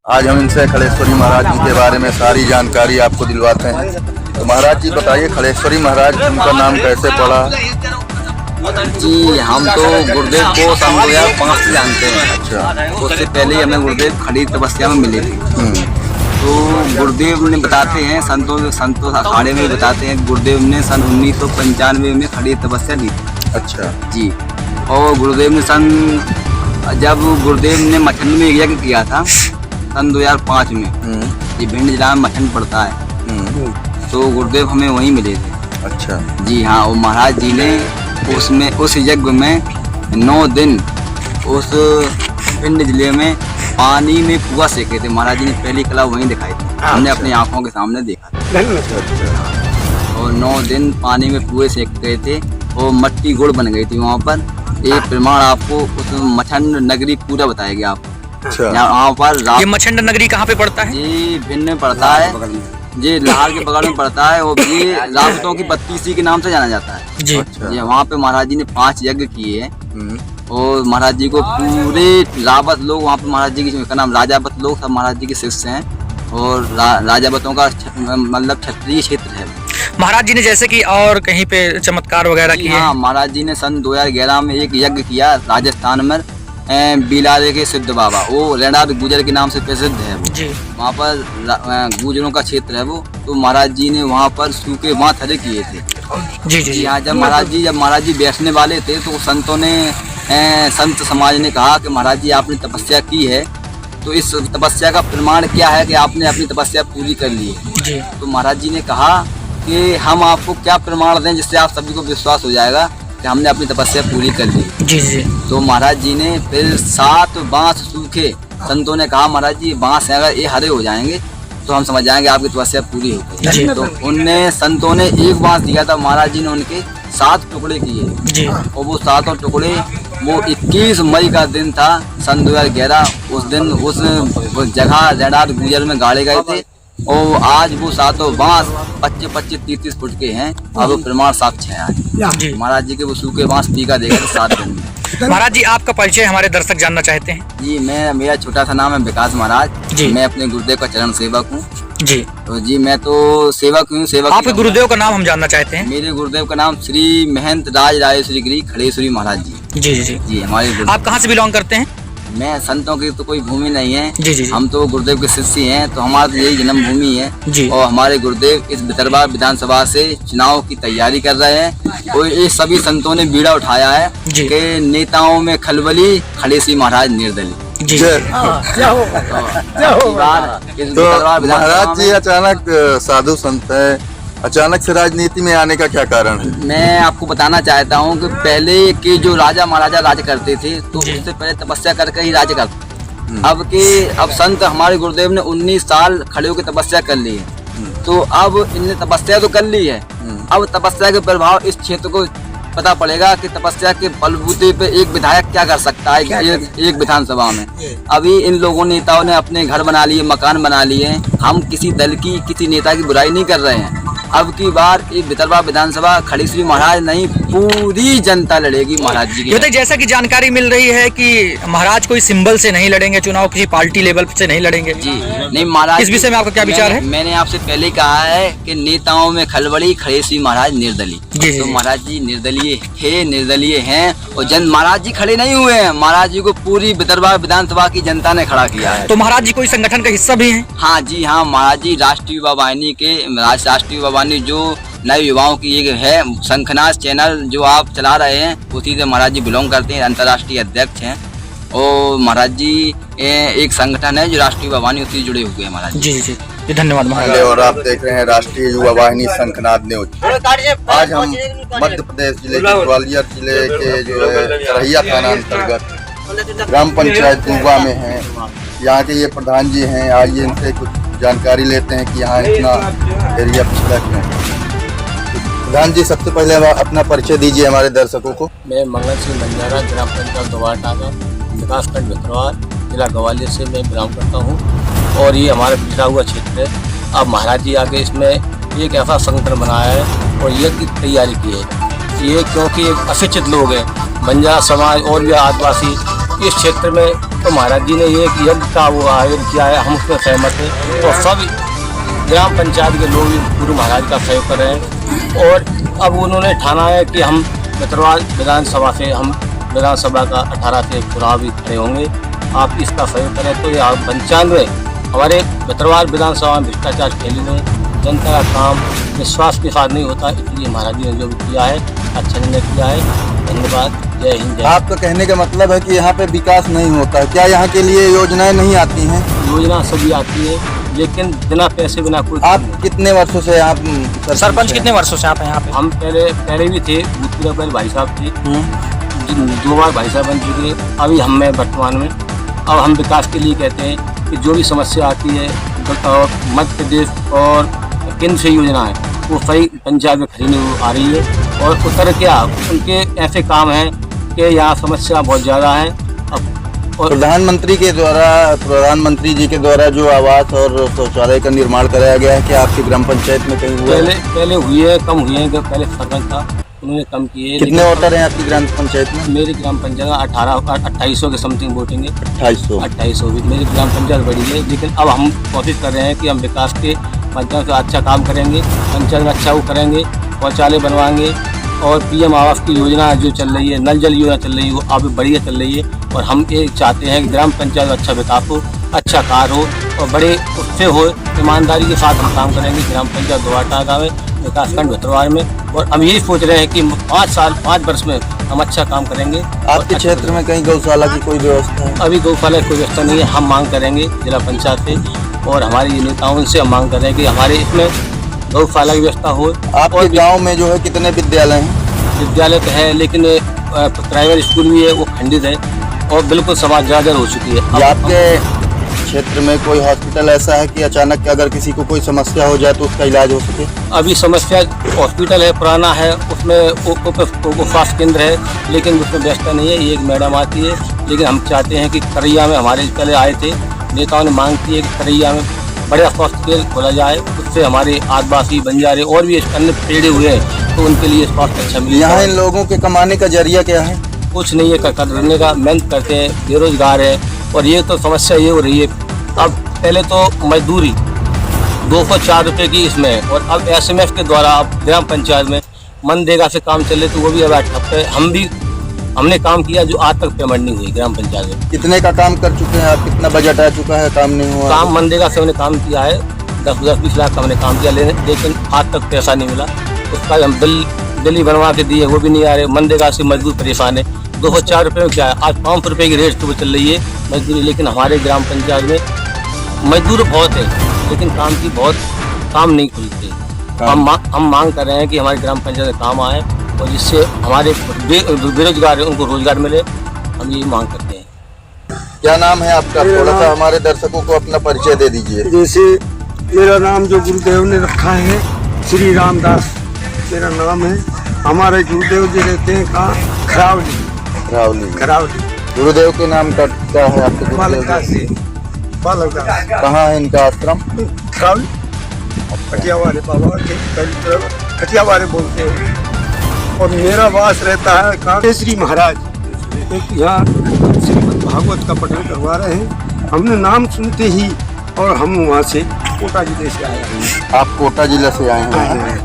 आज हम इनसे खड़ेश्वरी महाराज जी के बारे में सारी जानकारी आपको दिलवाते हैं। तो महाराज जी बताइए, खड़ेश्वरी महाराज उनका नाम कैसे पड़ा? जी, हम तो गुरुदेव को सन 2005 से जानते हैं। अच्छा। उससे पहले हमें गुरुदेव खड़ी तपस्या में मिले थे। तो गुरुदेव ने बताते हैं, संतों अखाड़े में बताते हैं, गुरुदेव ने सन 1995 में खड़ी तपस्या ली थी। अच्छा जी। और गुरुदेव ने जब गुरुदेव ने मठन में यज्ञ किया था सन 2005 में, ये भिंड जिला में मठन पड़ता है, तो गुरुदेव हमें वहीं मिले थे। अच्छा। जी हाँ, और महाराज जी ने उस यज्ञ में 9 दिन उस भिंड जिले में पानी में पुआ सेके थे। महाराज जी ने पहली कला वहीं दिखाई थी, हमने अपनी आंखों के सामने देखा था। और 9 दिन पानी में पुए सेकते थे और मट्टी गुड़ बन गई थी वहाँ पर। एक प्रमाण आपको उस मछंड नगरी पूरा बताया गया आपको। अच्छा। यहाँ पर ये मछंड नगरी कहाँ पे पड़ता है? ये भिंड में पड़ता है, ये लाहौर के बगल में पड़ता है, और ये रावतों की बत्ती इसी के नाम से जाना जाता है। जी। ये वहाँ पे महाराज जी ने 5 यज्ञ किए हैं, और महाराज जी को पूरे रावत लोग वहाँ पे, महाराज जी का नाम राजावत लोग सब महाराज जी के शिष्य हैं, और राजावतों का मतलब क्षत्रिय क्षेत्र है। महाराज जी ने जैसे कि और कहीं पे चमत्कार वगैरह किए? हाँ, महाराज जी ने सन 2011 में एक यज्ञ किया राजस्थान में, बिलारे के सिद्ध बाबा, वो रेणाद गुजर के नाम से प्रसिद्ध है वो। जी। वहाँ पर गुजरों का क्षेत्र है वो, तो महाराज जी ने वहाँ पर सूखे बाँध हरे किए थे। जी जी जी। हाँ, जब महाराज जी बैठने वाले थे तो संतों ने, संत समाज ने कहा कि महाराज जी आपने तपस्या की है, तो इस तपस्या का प्रमाण क्या है कि आपने अपनी तपस्या पूरी कर ली है। जी। तो महाराज जी ने कहा कि हम आपको क्या प्रमाण दें जिससे आप सभी को विश्वास हो जाएगा कि हमने अपनी तपस्या पूरी कर ली। जी जी। तो महाराज जी ने फिर 7 बांस सूखे, संतों ने कहा महाराज जी बांस हैं, अगर ये हरे हो जाएंगे तो हम समझ जाएंगे आपकी तपस्या पूरी हो गई। तो उनने संतों ने एक बांस दिया था, महाराज जी ने उनके 7 टुकड़े किए। जी। और वो 7 टुकड़े वो 21 मई का दिन था सन 2011, उस दिन उस जगह रेणाद गुजर में गाड़े गए थे, और आज वो 7 बांस 25-25, 30-30 फुट के हैं। अब वो प्रमाण साक्ष्य है आज महाराज जी के वो सूखे बांस टीका देगा 7 दिन में। महाराज जी, आपका परिचय हमारे दर्शक जानना चाहते हैं। जी, मेरा छोटा सा नाम है विकास महाराज जी। मैं अपने गुरुदेव का चरण सेवक हूँ। जी। तो जी, मैं तो सेवक हूँ। आपके गुरुदेव का नाम हम जानना चाहते हैं। मेरे गुरुदेव का नाम श्री महंत राज राजेश्वरी गिरी खड़ेश्वरी महाराज जी। जी जी जी, हमारे गुरुदेव। आप कहाँ से बिलोंग करते हैं? मैं संतों की तो कोई भूमि नहीं है। जी जी। हम तो गुरुदेव के शिष्य हैं, तो हमारा तो यही जन्म भूमि है। जी। और हमारे गुरुदेव इस भितरवा विधानसभा से चुनाव की तैयारी कर रहे हैं, और ये सभी संतों ने बीड़ा उठाया है कि नेताओं में खलबली, खड़ेसी महाराज निर्दली। जी। तो महाराज जी अचानक साधु संत है, अचानक से राजनीति में आने का क्या कारण है? मैं आपको बताना चाहता हूँ कि पहले के जो राजा महाराजा राज करते थे, तो उससे पहले तपस्या करके ही राज करते। अब संत हमारे गुरुदेव ने 19 साल खड़े होकर तपस्या कर ली है, तो अब इनने तपस्या तो कर ली है, अब तपस्या के प्रभाव इस क्षेत्र को पता पड़ेगा कि तपस्या के बलबूते पे एक विधायक क्या कर सकता है एक विधानसभा में। अभी इन लोगों नेताओं ने अपने घर बना लिए, मकान बना लिए। हम किसी दल की, किसी नेता की बुराई नहीं कर रहे हैं। अब की बार एक भितरवा विधानसभा खड़ेश्वरी महाराज नहीं, पूरी जनता लड़ेगी महाराज जी की। जैसा कि जानकारी मिल रही है कि महाराज कोई सिंबल से नहीं लड़ेंगे चुनाव, किसी पार्टी लेवल से नहीं लड़ेंगे। जी नहीं महाराज, इस विषय में आपका क्या विचार है? मैंने आपसे पहले कहा है कि नेताओं में खलबली, खड़ेश्वरी महाराज निर्दली। तो महाराज जी निर्दलीय हैं, और महाराज जी खड़े नहीं हुए हैं, महाराज जी को पूरी भितरवा विधानसभा की जनता ने खड़ा किया है। तो महाराज जी कोई संगठन का हिस्सा भी है? हाँ जी हाँ, महाराज जी राष्ट्रीय युवा वाहिनी के, राष्ट्रीय युवा वाहिनी जो नए युवाओं की एक है, शंखनाद चैनल जो आप चला रहे हैं, उसी से महाराज जी बिलोंग करते हैं, अंतर्राष्ट्रीय अध्यक्ष हैं। और महाराज जी एक संगठन है जो राष्ट्रीय युवा वाहिनी, उसी जुड़े हुए हैं महाराज जी। जी जी, धन्यवाद महाराज। और आप देख रहे हैं राष्ट्रीय युवा वाहिनी शंखनाद न्यूज। आज हम मध्य प्रदेश जिले के ग्वालियर जिले के जो सरहिया थाना अंतर्गत ग्राम पंचायत दूबा में हैं। यहाँ के ये प्रधान जी हैं, आइए इनसे कुछ जानकारी लेते हैं कि यहाँ इतना एरिया पिछड़ा क्यों है। प्रधान जी, सबसे पहले अपना परिचय दीजिए हमारे दर्शकों को। मैं मंगल सिंह बंजारा, ग्राम पंचायत दोबाटाना, विकासखंड भितरवा, जिला ग्वालियर से मैं बिलोंग करता हूँ, और ये हमारा पिछड़ा हुआ क्षेत्र है। अब महाराज जी आके इसमें एक ऐसा संगठन बनाया है और यज्ञ की तैयारी की है। ये क्योंकि एक अशिक्षित लोग हैं, बंजारा समाज और भी आदिवासी इस क्षेत्र में तो महाराज जी ने ये यज्ञ का वो आयोजन किया है, हम उसमें सहमत हैं और सब ग्राम पंचायत के लोग भी गुरु महाराज का सहयोग कर रहे हैं। और अब उन्होंने ठाना है कि हम भितरवार विधानसभा से हम विधानसभा का 18 से चुनाव भी खड़े होंगे, आप इसका सहयोग करें। तो यहाँ पंचायत में हमारे भितरवार विधानसभा में भ्रष्टाचार फैली नहीं, जनता का काम विश्वास के साथ नहीं होता, इसलिए महाराज जी ने जो भी किया है अच्छा निर्णय किया है। धन्यवाद, जय हिंद। आपका कहने का मतलब है कि यहाँ पे विकास नहीं होता है, क्या यहाँ के लिए योजनाएं नहीं आती हैं? योजना सभी आती है लेकिन बिना पैसे बिना कोई। आप कितने वर्षों से आप सरपंच कितने वर्षों से आप हैं यहाँ पे? हम पहले भी थे, भूतपूर्व पहले भाई साहब थे, 2 बार भाई साहब बन चुके, अभी हम में वर्तमान में। अब हम विकास के लिए कहते हैं कि जो भी समस्या आती है मध्य प्रदेश और केंद्र से योजना है वो सही पंचायत में खड़ी नहीं आ रही है। और उत्तर क्या उनके ऐसे काम हैं कि यहाँ समस्या बहुत ज़्यादा है। और प्रधानमंत्री जी के द्वारा जो आवास और शौचालय का निर्माण कराया गया है, क्या आपकी ग्राम पंचायत में कहीं हुआ है? पहले हुई है, कम हुई है। पहले सरपंच था, उन्होंने कम किए। कितने वोटर हैं आपकी ग्राम पंचायत में? मेरी ग्राम पंचायत में 2800 के समथिंग वोटिंग है। 2800 भी मेरी ग्राम पंचायत बड़ी है, लेकिन अब हम कोशिश कर रहे हैं कि हम विकास के पंचायत से अच्छा काम करेंगे, पंचायत में अच्छा वो करेंगे, शौचालय बनवाएंगे। और PM आवास की योजना जो चल रही है, नल जल योजना चल रही है, वो अब बढ़िया चल रही है। और हम ये चाहते हैं कि ग्राम पंचायत में अच्छा विकास हो, अच्छा कार्य हो और बड़े उससे हो, ईमानदारी के साथ हम काम करेंगे। ग्राम पंचायत दोवाटा गाँव में, विकासखंड भितरवार में। और हम यही सोच रहे हैं कि 5 वर्ष में हम अच्छा काम करेंगे। आपके क्षेत्र में कहीं गौशाला की कोई व्यवस्था है? अभी गौशाला की कोई व्यवस्था नहीं है। हम मांग करेंगे जिला पंचायत से और हमारे नेताओं से हम मांग कर रहे हैं कि हमारे इसमें गौशाला की व्यवस्था हो। आपके गांव में जो है कितने विद्यालय हैं? विद्यालय तो है लेकिन प्राइवेट स्कूल भी है, वो खंडित है और बिल्कुल समाज जर्जर हो चुकी है। आपके क्षेत्र में कोई हॉस्पिटल ऐसा है कि अचानक अगर किसी को कोई समस्या हो जाए तो उसका इलाज हो सके? अभी समस्या हॉस्पिटल है, पुराना है, उसमें उपस्वास्थ्य केंद्र है लेकिन उसमें व्यवस्था नहीं है। एक मैडम आती है, लेकिन हम चाहते हैं कि करैया में हमारे पहले आए थे, नेताओं ने मांग की है कि करैया में बड़ा स्वास्थ्य केंद्र खोला जाए, उससे हमारे आदिवासी बंजारे और भी अन्य पेड़े हुए हैं तो उनके लिए स्वास्थ्य अच्छा मिले। यहाँ इन लोगों के कमाने का जरिया क्या है? कुछ नहीं है, करने का मेहनत करते हैं, बेरोजगार है। और ये तो समस्या ये हो रही है, अब पहले तो मजदूरी 204 रुपये की इसमें, और अब SMS के द्वारा अब ग्राम पंचायत में मनरेगा से काम चल रहे तो वो भी अब ठप है। हमने काम किया जो आज तक पेमेंट नहीं हुई ग्राम पंचायत में। कितने का काम कर चुके हैं आप? कितना बजट आ चुका है? काम नहीं हुआ? काम मनरेगा से हमने काम किया है, 10-20 लाख का हमने काम किया, लेकिन आज तक पैसा नहीं मिला। उसका हम बिल बनवा के दिए, वो भी नहीं आ रहे। मनरेगा से मजदूर परेशान है। 204 रुपये में क्या है, आज 500 रुपये की रेट तो चल रही है मजदूरी। लेकिन हमारे ग्राम पंचायत में मजदूर बहुत है लेकिन काम नहीं खुलते। हम मांग कर रहे हैं कि हमारे ग्राम पंचायत में काम आए और जिससे हमारे बेरोजगार है उनको रोजगार मिले, हम यही मांग करते हैं। क्या नाम है आपका? थोड़ा सा हमारे दर्शकों को अपना परिचय दे दीजिए। जैसे मेरा नाम जो गुरुदेव ने रखा है श्री रामदास मेरा नाम है। हमारे गुरुदेव जी रहते हैं कहाँ? खरावली। गुरुदेव के नाम का क्या है आपके गुरुदेव? बालकदास। कहाँ है इनका आश्रम? खरावली। खटिया वाले बाबा के खटिया वाले बोलते हैं। और मेरा वास रहता है कहाँ? श्री महाराज एक यहाँ श्रीमद् भागवत का पठन करवा रहे हैं। हमने नाम सुनते ही और हम वहाँ से कोटा जिले से आए हैं। आप कोटा जिले से आए हैं?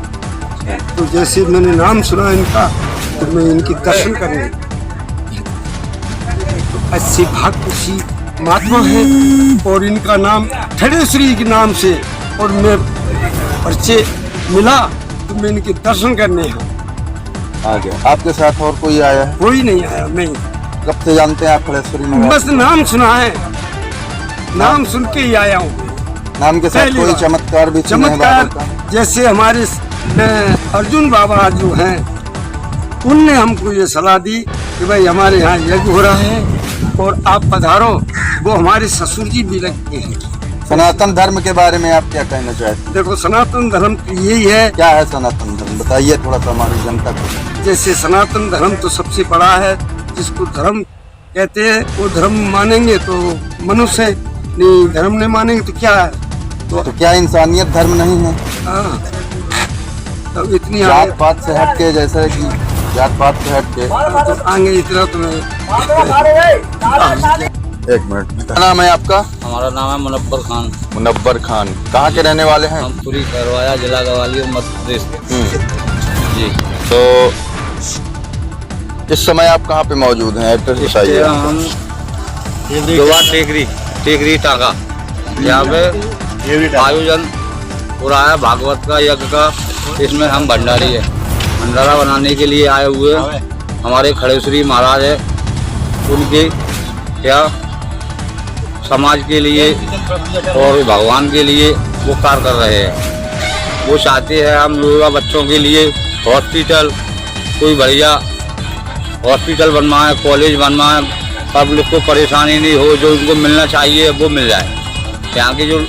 तो जैसे मैंने नाम सुना इनका तो मैं इनके दर्शन करने, तो अच्छे भक्ति महात्मा है और इनका नाम थड़ेश्वरी के नाम से, और मैं परिचय मिला तो मैं इनके दर्शन करने आ गया। आपके साथ और कोई आया है? कोई नहीं आया। मैं कब से जानते हैं आप खड़ेश्वरी में? बस नाम सुना है, नाम सुन के ही आया हूँ। नाम के साथ कोई चमत्कार भी? चमत्कार जैसे हमारे अर्जुन बाबा जो हैं उनने हमको ये सलाह दी कि भाई हमारे यहाँ यज्ञ हो रहा है और आप पधारो। वो हमारे ससुर जी भी लगते हैं। सनातन धर्म के बारे में आप क्या कहना चाहते हैं? देखो सनातन धर्म तो यही है। क्या है सनातन धर्म, बताइए थोड़ा सा हमारी जनता को। जैसे सनातन धर्म तो सबसे बड़ा है, जिसको धर्म कहते हैं। वो धर्म मानेंगे तो मनुष्य है, नहीं धर्म नहीं मानेंगे तो क्या है? तो क्या इंसानियत धर्म नहीं है? हाँ, तो इतनी जात पात से हट के, जैसे कि जात पात से हट के तो आगे इतना तो मैं एक मिनट, क्या नाम है आपका? हमारा नाम है मुनव्वर खान। मुनव्वर खान, कहाँ के रहने वाले हैं? हम पूरी करवाया, जिला ग्वालियर, मध्य प्रदेश। जी। तो इस समय आप कहाँ पे मौजूद हैं? एड्रेस बताइए। हम टेकरी टाका, यहाँ पे आयोजन हो रहा है भागवत का यज्ञ का। इसमें हम भंडारी है, भंडारा बनाने के लिए आए हुए हमारे खड़ेश्वरी महाराज है, उनके क्या समाज के लिए और भगवान के लिए वो कार्य कर रहे हैं। वो चाहते हैं हम युवा बच्चों के लिए हॉस्पिटल, कोई बढ़िया हॉस्पिटल बनवाएं, कॉलेज बनवाएं, पब्लिक को परेशानी नहीं हो, जो उनको मिलना चाहिए वो मिल जाए। यहाँ के जो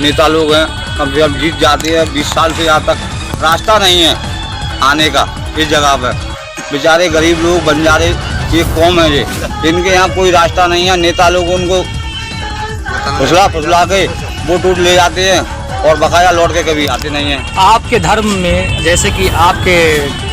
नेता लोग हैं कम से कम जीत जाते हैं, 20 साल से यहाँ तक रास्ता नहीं है आने का इस जगह पर। बेचारे गरीब लोग, बंजारे, ये कौम है ये, इनके यहाँ कोई रास्ता नहीं है। नेता लोग उनको फुसला के वोट ले जाते हैं और बकाया लौट के कभी आते नहीं हैं। आपके धर्म में, जैसे कि आपके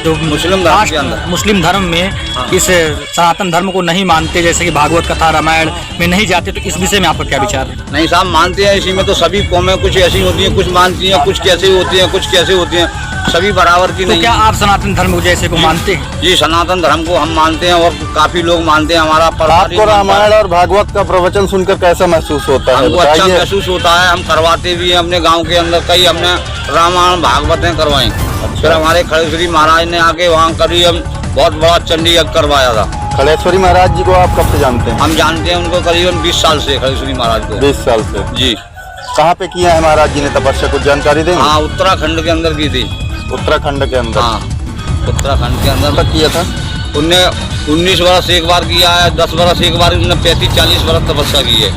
जो मुस्लिम धर्म के अंदर, मुस्लिम धर्म में इस सनातन धर्म को नहीं मानते, जैसे कि भागवत कथा रामायण में नहीं जाते, तो इस विषय में आपका क्या विचार है? नहीं साहब, मानते हैं। इसी में तो सभी कौमें कुछ ऐसी होती हैं, कुछ मानती हैं, कुछ कैसे होती हैं, कुछ कैसे होती हैं, सभी बराबर की तो नहीं। क्या आप सनातन धर्म को जैसे को मानते हैं? जी, सनातन धर्म को हम मानते हैं और काफी लोग मानते हैं। हमारा आपको रामायण और भागवत का प्रवचन सुनकर कैसा महसूस होता है? हमको अच्छा महसूस होता है, हम करवाते भी हैं अपने गांव के अंदर। कई हमने रामायण भागवतें करवाई। फिर हमारे खड़ेश्वरी महाराज ने आके वहाँ कभी हम बहुत बड़ा चंडी यज्ञ करवाया था। खड़ेश्वरी महाराज जी को आप कब से जानते हैं? हम जानते हैं उनको करीबन 20 साल से, खड़ेश्वरी महाराज को। 20 साल से? जी। कहाँ पे किया है महाराज जी ने तपस्या, कुछ जानकारी देंगे? हाँ, उत्तराखंड के अंदर की थी। उत्तराखंड के अंदर? हाँ, उत्तराखंड के अंदर तक किया था। उनने 19 वर्ष एक बार किया है, 10 वर्ष एक बार, उन्होंने 35-40 वर्ष तपस्या की है।